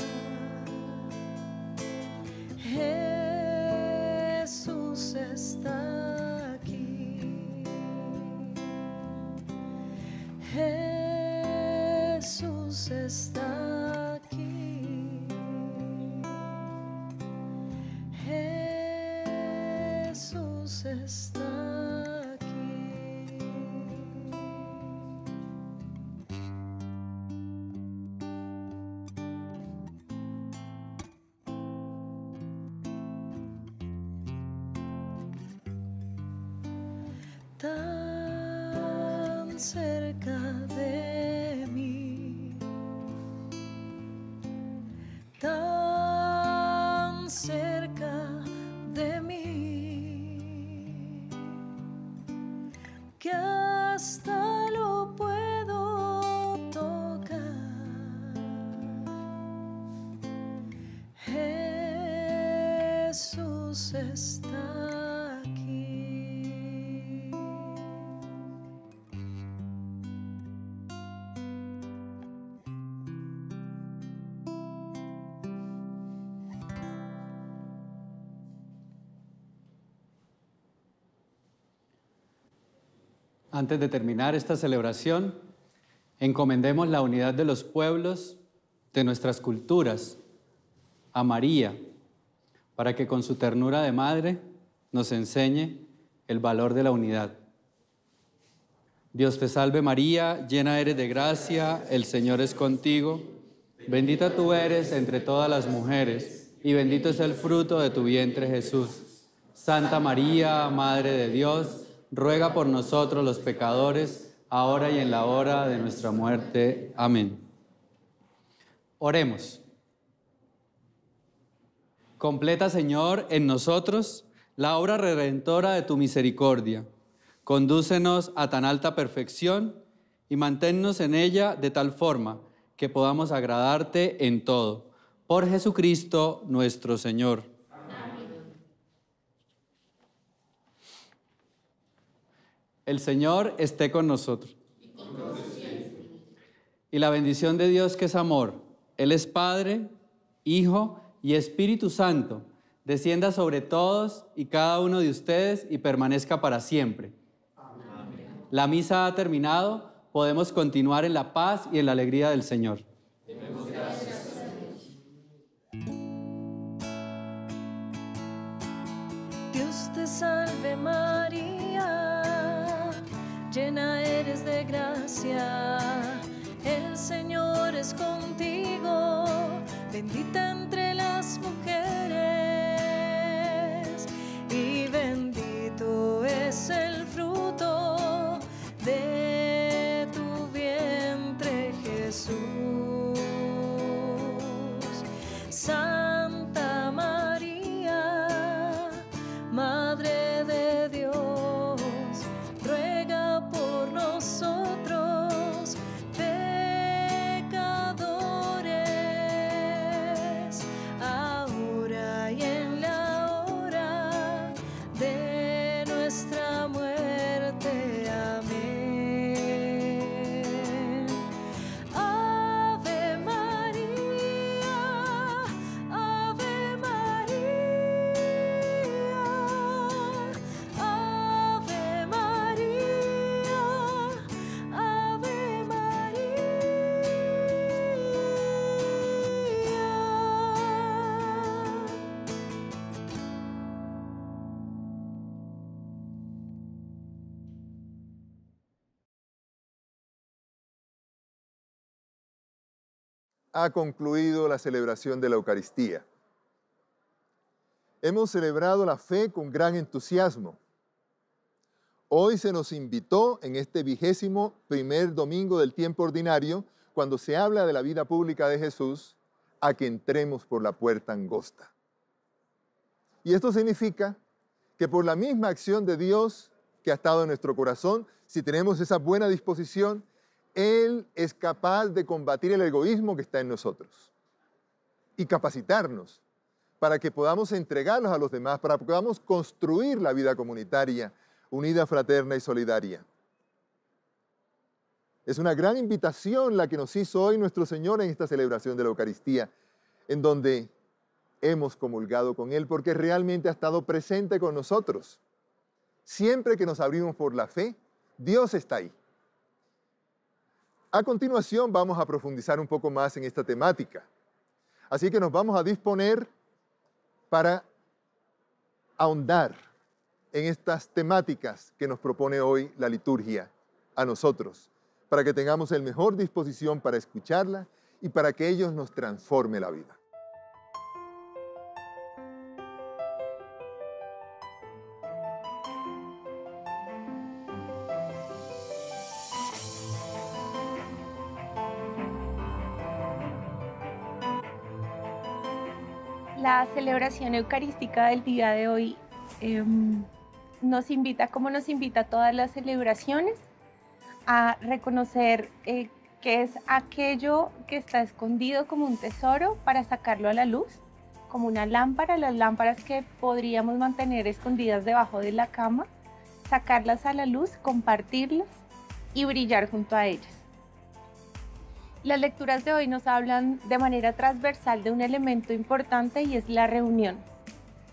Jesús está aquí. Jesús está aquí. Jesús está aquí. Tan cerca de mí, tan cerca de mí, que hasta lo puedo tocar. Jesús está aquí. Antes de terminar esta celebración, encomendemos la unidad de los pueblos, de nuestras culturas, a María, para que con su ternura de madre nos enseñe el valor de la unidad. Dios te salve María, llena eres de gracia, el Señor es contigo. Bendita tú eres entre todas las mujeres, y bendito es el fruto de tu vientre Jesús. Santa María, Madre de Dios, ruega por nosotros los pecadores, ahora y en la hora de nuestra muerte. Amén. Oremos. Completa, Señor, en nosotros la obra redentora de tu misericordia. Condúcenos a tan alta perfección y manténnos en ella de tal forma que podamos agradarte en todo. Por Jesucristo nuestro Señor. Amén. El Señor esté con nosotros. Y la bendición de Dios, que es amor, Él es Padre, Hijo y Espíritu Santo, descienda sobre todos y cada uno de ustedes y permanezca para siempre. La misa ha terminado, podemos continuar en la paz y en la alegría del Señor. Demos gracias a Dios. Dios te salve María, llena eres de gracia, el Señor es contigo, bendita entre las mujeres, y bendito es el fruto de tu vientre, Jesús. Santa María, Madre de Dios, ruega por nosotros, pecadores, ahora y en la hora de nuestra muerte. Amén. Ave María, Ave María, Ave María, Ave María. Ha concluido la celebración de la Eucaristía. Hemos celebrado la fe con gran entusiasmo. Hoy se nos invitó en este 21º domingo del tiempo ordinario, cuando se habla de la vida pública de Jesús, a que entremos por la puerta angosta. Y esto significa que por la misma acción de Dios que ha estado en nuestro corazón, si tenemos esa buena disposición, Él es capaz de combatir el egoísmo que está en nosotros y capacitarnos para que podamos entregarlos a los demás, para que podamos construir la vida comunitaria, unida, fraterna y solidaria. Es una gran invitación la que nos hizo hoy nuestro Señor en esta celebración de la Eucaristía, en donde hemos comulgado con Él porque realmente ha estado presente con nosotros. Siempre que nos abrimos por la fe, Dios está ahí. A continuación vamos a profundizar un poco más en esta temática. Así que nos vamos a disponer para ahondar en estas temáticas que nos propone hoy la liturgia a nosotros, para que tengamos la mejor disposición para escucharla y para que ellos nos transforme la vida. La celebración eucarística del día de hoy nos invita, como nos invita a todas las celebraciones, a reconocer que es aquello que está escondido como un tesoro para sacarlo a la luz, como una lámpara, las lámparas que podríamos mantener escondidas debajo de la cama, sacarlas a la luz, compartirlas y brillar junto a ellas. Las lecturas de hoy nos hablan de manera transversal de un elemento importante y es la reunión.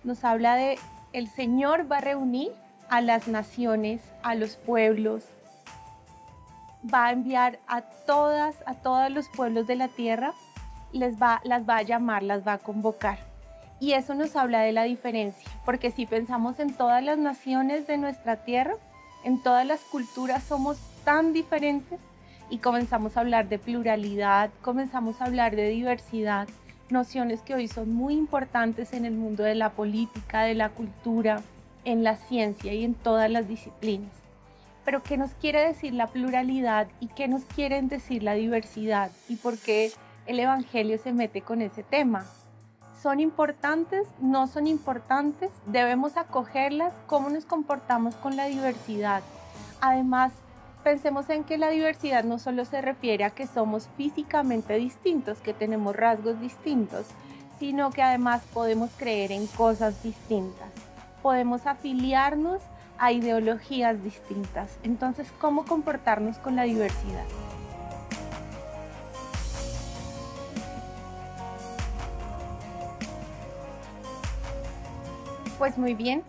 Nos habla de el Señor va a reunir a las naciones, a los pueblos, va a enviar a todos los pueblos de la tierra, las va a llamar, las va a convocar. Y eso nos habla de la diferencia, porque si pensamos en todas las naciones de nuestra tierra, en todas las culturas somos tan diferentes y comenzamos a hablar de pluralidad, comenzamos a hablar de diversidad, nociones que hoy son muy importantes en el mundo de la política, de la cultura, en la ciencia y en todas las disciplinas. Pero ¿qué nos quiere decir la pluralidad y qué nos quiere decir la diversidad? ¿Y por qué el Evangelio se mete con ese tema? ¿Son importantes? ¿No son importantes? ¿Debemos acogerlas? ¿Cómo nos comportamos con la diversidad? Además, pensemos en que la diversidad no solo se refiere a que somos físicamente distintos, que tenemos rasgos distintos, sino que además podemos creer en cosas distintas. Podemos afiliarnos a ideologías distintas. Entonces, ¿cómo comportarnos con la diversidad? Pues muy bien,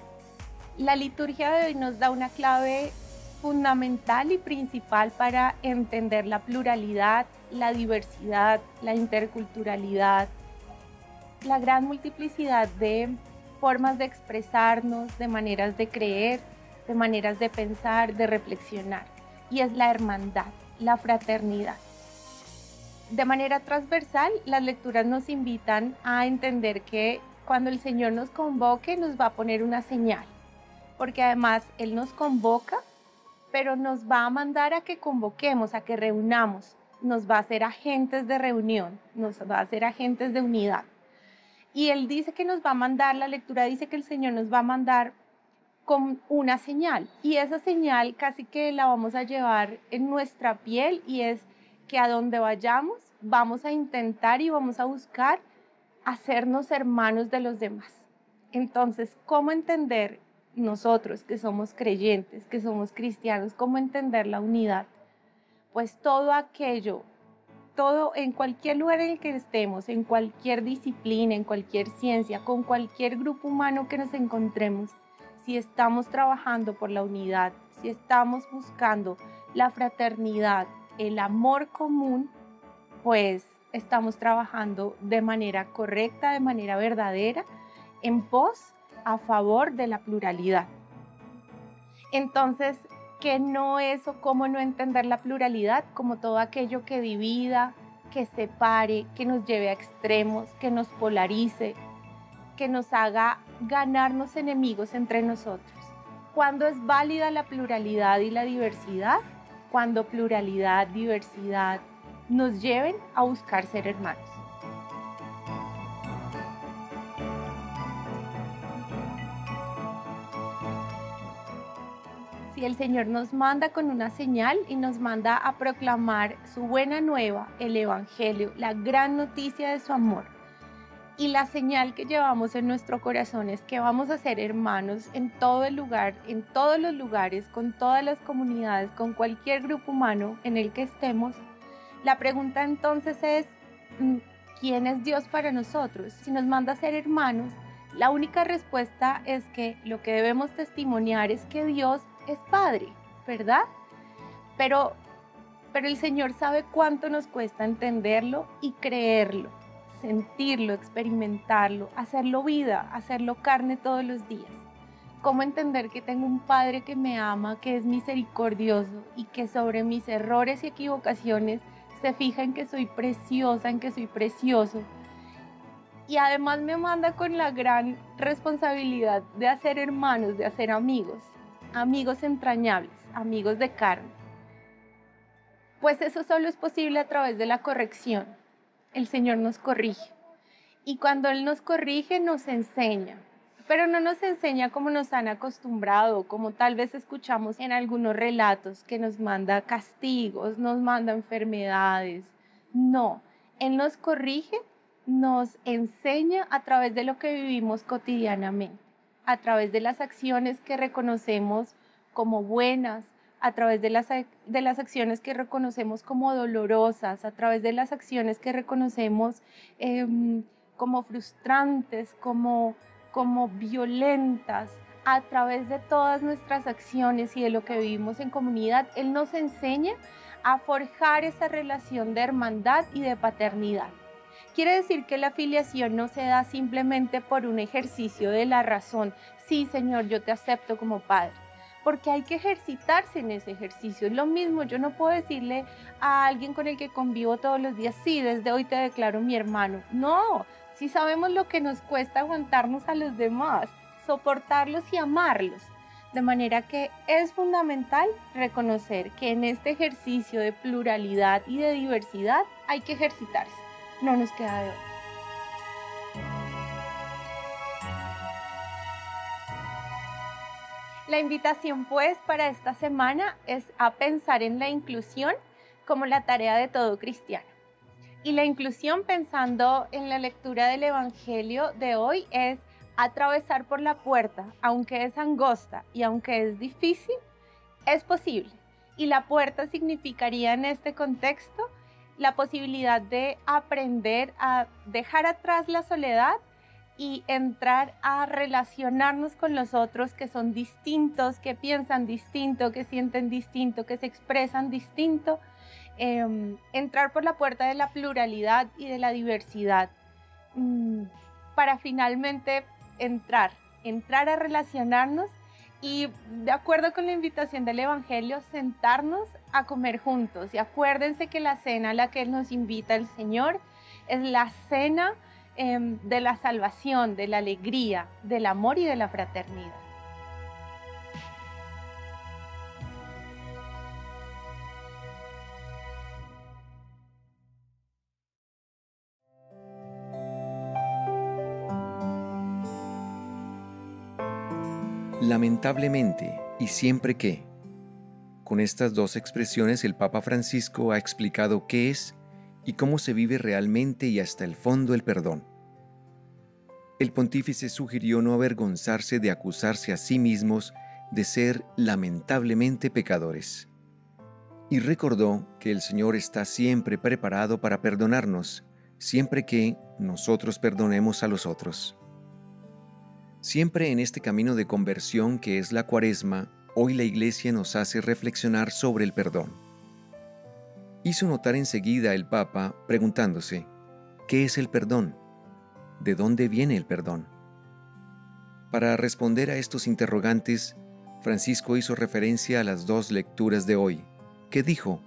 la liturgia de hoy nos da una clave fundamental y principal para entender la pluralidad, la diversidad, la interculturalidad, la gran multiplicidad de formas de expresarnos, de maneras de creer, de maneras de pensar, de reflexionar. Y es la hermandad, la fraternidad. De manera transversal, las lecturas nos invitan a entender que cuando el Señor nos convoque, nos va a poner una señal, porque además Él nos convoca, pero nos va a mandar a que convoquemos, a que reunamos, nos va a hacer agentes de reunión, nos va a hacer agentes de unidad. Y Él dice que nos va a mandar, la lectura dice que el Señor nos va a mandar con una señal, y esa señal casi que la vamos a llevar en nuestra piel, y es que a donde vayamos, vamos a intentar y vamos a buscar hacernos hermanos de los demás. Entonces, ¿cómo entender nosotros que somos creyentes, que somos cristianos, cómo entender la unidad? Pues todo aquello, todo en cualquier lugar en el que estemos, en cualquier disciplina, en cualquier ciencia, con cualquier grupo humano que nos encontremos, si estamos trabajando por la unidad, si estamos buscando la fraternidad, el amor común, pues estamos trabajando de manera correcta, de manera verdadera, en pos, a favor de la pluralidad. Entonces, ¿qué no es o cómo no entender la pluralidad? Como todo aquello que divida, que separe, que nos lleve a extremos, que nos polarice, que nos haga ganarnos enemigos entre nosotros. ¿Cuándo es válida la pluralidad y la diversidad? Cuando pluralidad, diversidad nos lleven a buscar ser hermanos. Si el Señor nos manda con una señal y nos manda a proclamar su buena nueva, el Evangelio, la gran noticia de su amor, y la señal que llevamos en nuestro corazón es que vamos a ser hermanos en todo el lugar, en todos los lugares, con todas las comunidades, con cualquier grupo humano en el que estemos. La pregunta entonces es, ¿quién es Dios para nosotros? Si nos manda a ser hermanos, la única respuesta es que lo que debemos testimoniar es que Dios es Padre, ¿verdad? Pero el Señor sabe cuánto nos cuesta entenderlo y creerlo, sentirlo, experimentarlo, hacerlo vida, hacerlo carne todos los días. ¿Cómo entender que tengo un Padre que me ama, que es misericordioso y que sobre mis errores y equivocaciones se fija en que soy preciosa, en que soy precioso? Y además me manda con la gran responsabilidad de hacer hermanos, de hacer amigos, amigos entrañables, amigos de carne. Pues eso solo es posible a través de la corrección. El Señor nos corrige. Y cuando Él nos corrige, nos enseña. Pero no nos enseña como nos han acostumbrado, como tal vez escuchamos en algunos relatos, que nos manda castigos, nos manda enfermedades. No, Él nos corrige, nos enseña a través de lo que vivimos cotidianamente, a través de las acciones que reconocemos como buenas, a través de las acciones que reconocemos como dolorosas, a través de las acciones que reconocemos como frustrantes, como violentas, a través de todas nuestras acciones y de lo que vivimos en comunidad. Él nos enseña a forjar esa relación de hermandad y de paternidad. Quiere decir que la filiación no se da simplemente por un ejercicio de la razón. Sí, Señor, yo te acepto como Padre. porque hay que ejercitarse en ese ejercicio. Es lo mismo, yo no puedo decirle a alguien con el que convivo todos los días, sí, desde hoy te declaro mi hermano. No, si sabemos lo que nos cuesta aguantarnos a los demás, soportarlos y amarlos. De manera que es fundamental reconocer que en este ejercicio de pluralidad y de diversidad hay que ejercitarse. No nos queda de otra. La invitación pues para esta semana es a pensar en la inclusión como la tarea de todo cristiano. Y la inclusión, pensando en la lectura del Evangelio de hoy, es atravesar por la puerta, aunque es angosta y aunque es difícil, es posible. Y la puerta significaría en este contexto la posibilidad de aprender a dejar atrás la soledad y entrar a relacionarnos con los otros que son distintos, que piensan distinto, que sienten distinto, que se expresan distinto. Entrar por la puerta de la pluralidad y de la diversidad para finalmente entrar a relacionarnos y, de acuerdo con la invitación del Evangelio, sentarnos a comer juntos. Y acuérdense que la cena a la que nos invita el Señor es la cena de la salvación, de la alegría, del amor y de la fraternidad. Lamentablemente y siempre que. Con estas dos expresiones el Papa Francisco ha explicado qué es y cómo se vive realmente y hasta el fondo el perdón. El pontífice sugirió no avergonzarse de acusarse a sí mismos de ser lamentablemente pecadores. Y recordó que el Señor está siempre preparado para perdonarnos, siempre que nosotros perdonemos a los otros. Siempre en este camino de conversión que es la Cuaresma, hoy la Iglesia nos hace reflexionar sobre el perdón. Hizo notar enseguida el Papa preguntándose, ¿qué es el perdón? ¿De dónde viene el perdón? Para responder a estos interrogantes, Francisco hizo referencia a las dos lecturas de hoy, que dijo,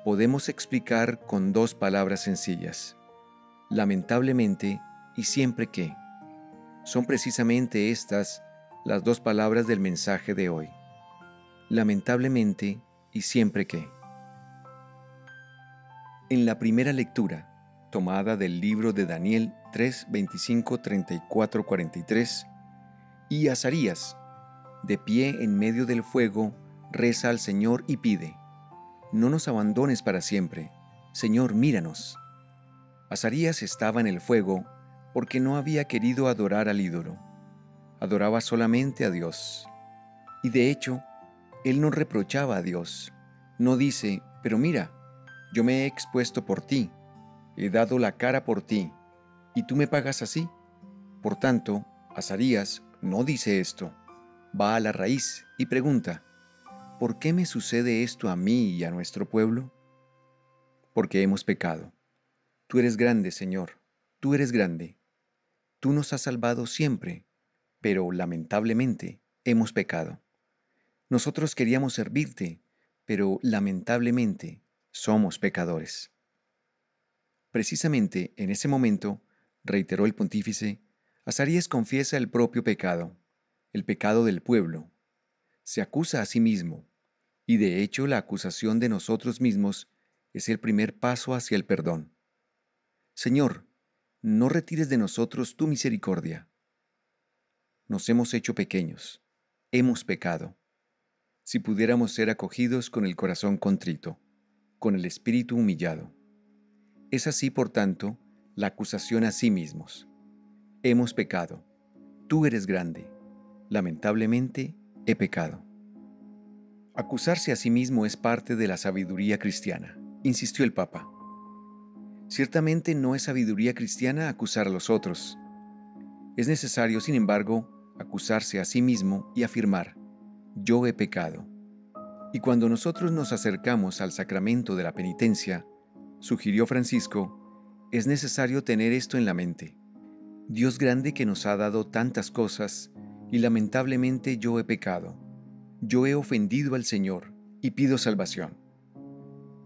podemos explicar con dos palabras sencillas, lamentablemente y siempre que. Son precisamente estas las dos palabras del mensaje de hoy. Lamentablemente y siempre que. En la primera lectura, tomada del libro de Daniel 3, 25, 34, 43, y Azarías, de pie en medio del fuego, reza al Señor y pide, no nos abandones para siempre, Señor, míranos. Azarías estaba en el fuego porque no había querido adorar al ídolo. Adoraba solamente a Dios. Y de hecho, él no reprochaba a Dios. No dice, pero mira, yo me he expuesto por ti, he dado la cara por ti, ¿y tú me pagas así? Por tanto, Azarías no dice esto. Va a la raíz y pregunta, ¿por qué me sucede esto a mí y a nuestro pueblo? Porque hemos pecado. Tú eres grande, Señor, tú eres grande. Tú nos has salvado siempre, pero lamentablemente hemos pecado. Nosotros queríamos servirte, pero lamentablemente somos pecadores. Precisamente en ese momento, reiteró el pontífice, Azarías confiesa el propio pecado, el pecado del pueblo. Se acusa a sí mismo, y de hecho la acusación de nosotros mismos es el primer paso hacia el perdón. Señor, no retires de nosotros tu misericordia. Nos hemos hecho pequeños, hemos pecado. Si pudiéramos ser acogidos con el corazón contrito, con el espíritu humillado. Es así, por tanto, la acusación a sí mismos. Hemos pecado, tú eres grande, lamentablemente he pecado. Acusarse a sí mismo es parte de la sabiduría cristiana, insistió el Papa. Ciertamente no es sabiduría cristiana acusar a los otros. Es necesario, sin embargo, acusarse a sí mismo y afirmar, yo he pecado. Y cuando nosotros nos acercamos al sacramento de la penitencia, sugirió Francisco, es necesario tener esto en la mente. Dios grande que nos ha dado tantas cosas, y lamentablemente yo he pecado. yo he ofendido al Señor y pido salvación.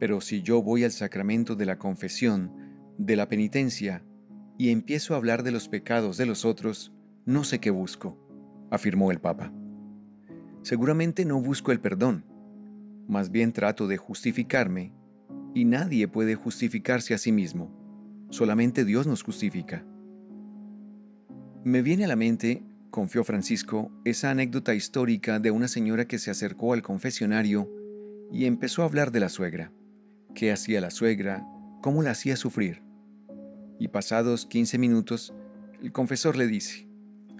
Pero si yo voy al sacramento de la confesión, de la penitencia, y empiezo a hablar de los pecados de los otros, no sé qué busco, afirmó el Papa. Seguramente no busco el perdón, más bien trato de justificarme, y nadie puede justificarse a sí mismo, solamente Dios nos justifica. Me viene a la mente, confió Francisco, esa anécdota histórica de una señora que se acercó al confesionario y empezó a hablar de la suegra. ¿Qué hacía la suegra? ¿Cómo la hacía sufrir? Y pasados 15 minutos, el confesor le dice: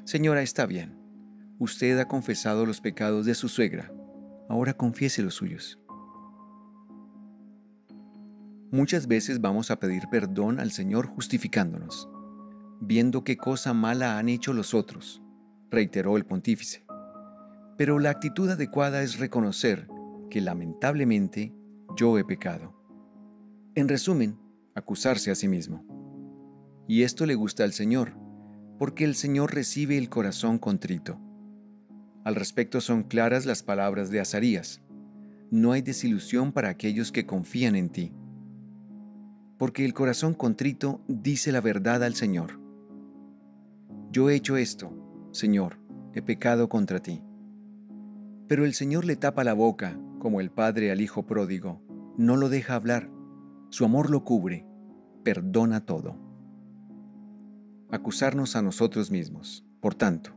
«Señora, está bien. Usted ha confesado los pecados de su suegra. Ahora confiese los suyos». Muchas veces vamos a pedir perdón al Señor justificándonos, viendo qué cosa mala han hecho los otros, reiteró el pontífice. Pero la actitud adecuada es reconocer que lamentablemente yo he pecado. En resumen, acusarse a sí mismo. Y esto le gusta al Señor, porque el Señor recibe el corazón contrito. Al respecto son claras las palabras de Azarías: no hay desilusión para aquellos que confían en ti. Porque el corazón contrito dice la verdad al Señor. Yo he hecho esto, Señor, he pecado contra ti. Pero el Señor le tapa la boca, como el padre al hijo pródigo, no lo deja hablar, su amor lo cubre, perdona todo. Acusarnos a nosotros mismos. Por tanto,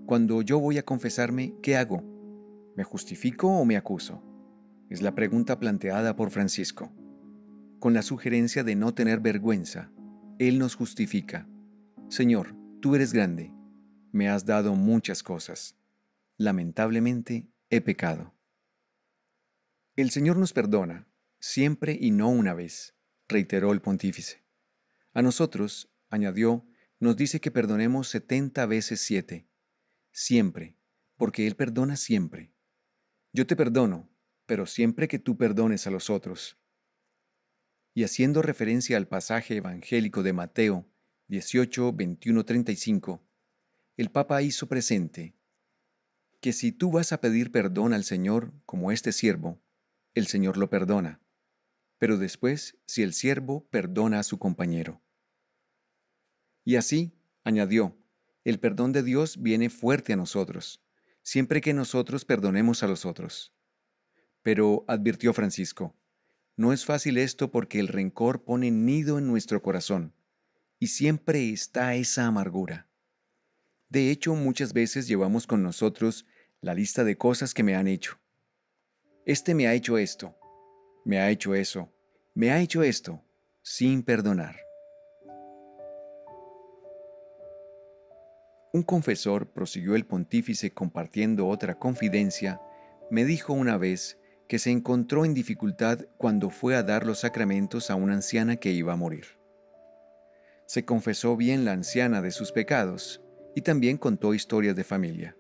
cuando yo voy a confesarme, ¿qué hago? ¿Me justifico o me acuso? Es la pregunta planteada por Francisco. Con la sugerencia de no tener vergüenza, Él nos justifica. Señor, tú eres grande, me has dado muchas cosas. Lamentablemente, he pecado. El Señor nos perdona, siempre y no una vez, reiteró el pontífice. A nosotros, añadió, nos dice que perdonemos 70 veces 7. Siempre, porque Él perdona siempre. Yo te perdono, pero siempre que tú perdones a los otros. Y haciendo referencia al pasaje evangélico de Mateo 18, 21, 35, el Papa hizo presente que si tú vas a pedir perdón al Señor como este siervo, el Señor lo perdona. Pero después, si el siervo perdona a su compañero. Y así, añadió, el perdón de Dios viene fuerte a nosotros, siempre que nosotros perdonemos a los otros. Pero, advirtió Francisco, no es fácil esto porque el rencor pone nido en nuestro corazón, y siempre está esa amargura. De hecho, muchas veces llevamos con nosotros la lista de cosas que me han hecho. Este me ha hecho esto, me ha hecho eso, me ha hecho esto, sin perdonar. Un confesor, prosiguió el pontífice compartiendo otra confidencia, me dijo una vez que se encontró en dificultad cuando fue a dar los sacramentos a una anciana que iba a morir. Se confesó bien la anciana de sus pecados y también contó historias de familia.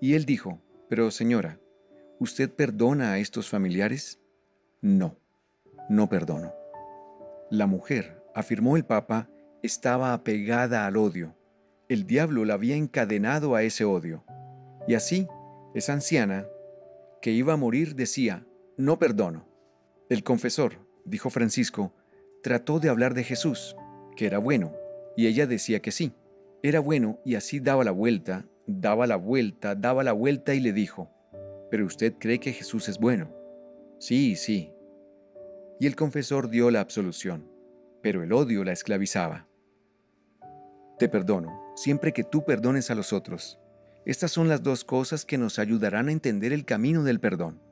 Y él dijo, pero señora, ¿usted perdona a estos familiares? No, no perdono. La mujer, afirmó el Papa, estaba apegada al odio. El diablo la había encadenado a ese odio. Y así, esa anciana, que iba a morir, decía, no perdono. El confesor, dijo Francisco, trató de hablar de Jesús, que era bueno, y ella decía que sí, era bueno, y así daba la vuelta, daba la vuelta, daba la vuelta y le dijo, ¿pero usted cree que Jesús es bueno? Sí, sí. Y el confesor dio la absolución, pero el odio la esclavizaba. Te perdono, siempre que tú perdones a los otros. Estas son las dos cosas que nos ayudarán a entender el camino del perdón,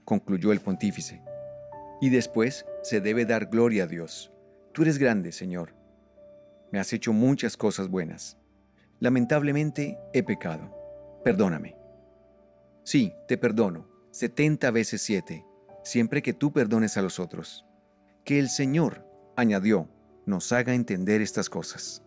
concluyó el pontífice. Y después se debe dar gloria a Dios. Tú eres grande, Señor. Me has hecho muchas cosas buenas. Lamentablemente he pecado. Perdóname. Sí, te perdono, 70 veces 7, siempre que tú perdones a los otros. Que el Señor, añadió, nos haga entender estas cosas.